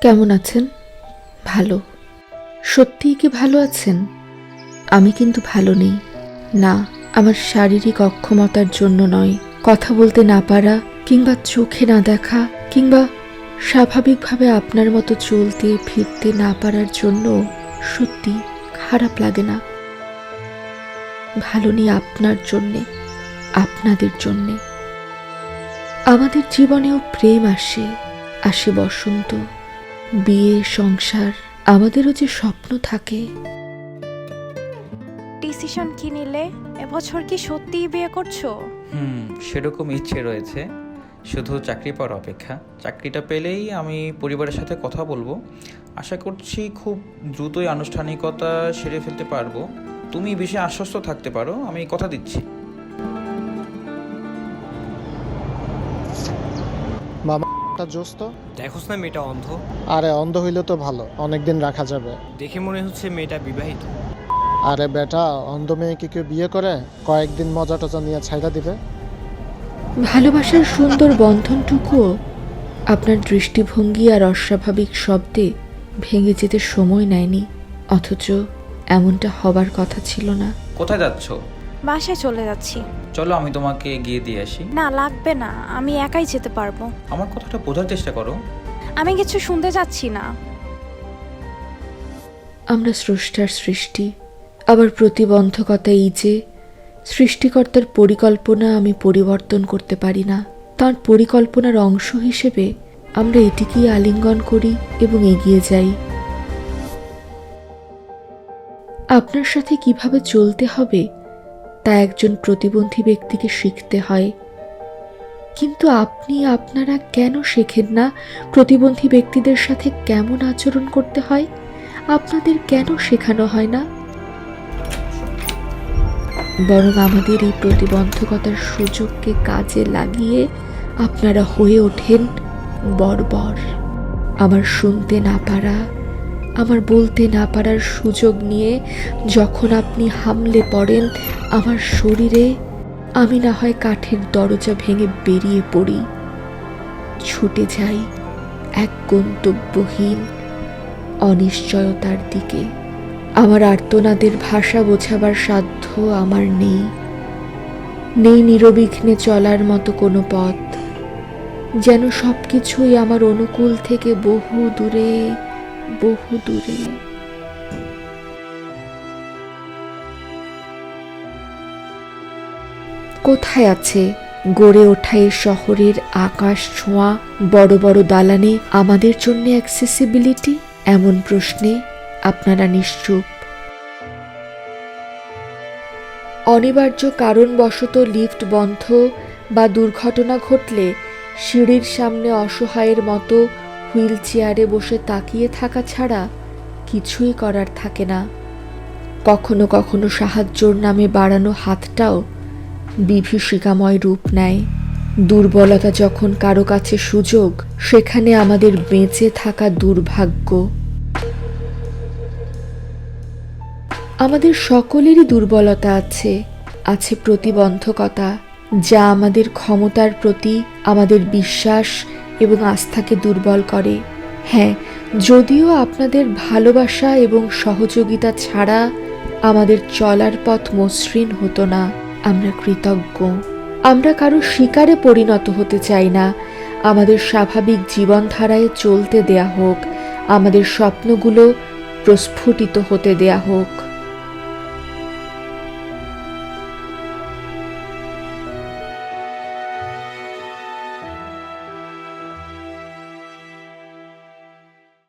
কেমন আছেন? ভালো। সত্যিই কি ভালো আছেন? আমি কিন্তু ভালো নেই। না, আমার শারীরিক অক্ষমতার জন্য নয়, কথা বলতে না পারা কিংবা চোখে না দেখা কিংবা স্বাভাবিকভাবে আপনার মতো চলতে ফিরতে না পারার জন্য সত্যি খারাপ লাগে না। ভালো নেই আপনার জন্যে, আপনাদের জন্যে। আমাদের জীবনেও প্রেম আসে, আসে বসন্ত, বিয়ে, সংসার, আমাদেরও যে স্বপ্ন থাকে। ডিসিশন কি নিলে? এবছর কি সত্যিই বিয়ে করছো? সেরকম ইচ্ছে রয়েছে, শুধু চাকরি পাওয়ার অপেক্ষা। চাকরিটা পেলেই আমি পরিবারের সাথে কথা বলবো। আশা করছি খুব দ্রুতই আনুষ্ঠানিকতা সেরে ফেলতে পারবো। তুমি বেশি আশ্বস্ত থাকতে পারো, আমি কথা দিচ্ছি। মামাটা জোস তো। দেখোস না মেয়েটা অন্ধ? আরে অন্ধ হইলে তো ভালো, অনেকদিন রাখা যাবে। দেখে মনে হচ্ছে মেয়েটা বিবাহিত। আরে বেটা, অন্ধ মেয়েকে কেউ বিয়ে করে কয়েকদিন মজা টজা নিয়ে ছাইড়া দিবে। ভালোবাসার সুন্দর বন্ধনটুকুও আপনার দৃষ্টিভঙ্গি আর অস্বাভাবিক শব্দে ভেঙে যেতে সময় নেয়নি, অথচ এমনটা হবার কথা ছিল না। কোথায় যাচ্ছ? বাসায় চলে যাচ্ছি। চলো আমি তোমাকে গিয়ে দিয়ে আসি। না, লাগবে না, আমি একাই যেতে পারবো। আমার কথাটা বোঝার চেষ্টা করো। আমি কিছু শুনতে যাচ্ছি না। আমরা স্রষ্টার সৃষ্টি, আবার প্রতিবন্ধকতা এই যে সৃষ্টিকর্তার পরিকল্পনা আমি পরিবর্তন করতে পারি না। তার পরিকল্পনার অংশ হিসেবে আমরা এটিকেই আলিঙ্গন করি এবং এগিয়ে যাই। আপনার সাথে কিভাবে চলতে হবে তা একজন প্রতিবন্ধী ব্যক্তিকে শিখতে হয়, কিন্তু আপনি আপনারা কেন শেখেন না প্রতিবন্ধী ব্যক্তিদের সাথে কেমন আচরণ করতে হয়? আপনাদের কেন শেখানো হয় না? বরং আমাদের এই প্রতিবন্ধকতার সুযোগকে কাজে লাগিয়ে আপনারা হয়ে ওঠেন বর্বর। আমার শুনতে না পারা, আমার বলতে না পারার সুযোগ নিয়ে যখন আপনি হামলে পড়েন আমার শরীরে, আমি না হয় কাঠের দরজা ভেঙে বেরিয়ে পড়ি, ছুটে যাই এক গন্তব্যহীন অনিশ্চয়তার দিকে। আমার আর্তনাদের ভাষা বোঝাবার সাধ্য আমার নেই, নেই নিরবিঘ্নে চলার মতো কোনো পথ, যেন সবকিছুই আমার অনুকূল থেকে বহু দূরে, বহু দূরে। কোথায় আছে গড়ে ওঠা এই শহরের আকাশ ছোঁয়া বড় বড় দালানে আমাদের জন্য অ্যাক্সেসিবিলিটি? এমন প্রশ্নে আপনারা নিশ্চুপ। অনিবার্য কারণবশত লিফট বন্ধ বা দুর্ঘটনা ঘটলে সিঁড়ির সামনে অসহায়ের মতো হুইল চেয়ারে বসে তাকিয়ে থাকা ছাড়া কিছুই করার থাকে না। কখনো কখনো সাহায্যর নামে বাড়ানো হাতটাও বিভীষিকাময় রূপ নেয়। দুর্বলতা যখন কারো কাছে সুযোগ, সেখানে আমাদের বেঁচে থাকা দুর্ভাগ্য। আমাদের সকলেরই দুর্বলতা আছে, আছে প্রতিবন্ধকতা, যা আমাদের ক্ষমতার প্রতি আমাদের বিশ্বাস এবং আস্থাকে দুর্বল করে। হ্যাঁ, যদিও আপনাদের ভালোবাসা এবং সহযোগিতা ছাড়া আমাদের চলার পথ মসৃণ হতো না। আমরা কৃতজ্ঞ। আমরা কারো শিকারে পরিণত হতে চাই না। আমাদের স্বাভাবিক জীবনধারায় চলতে দেয়া হোক, আমাদের স্বপ্নগুলো প্রস্ফুটিত হতে দেয়া হোক।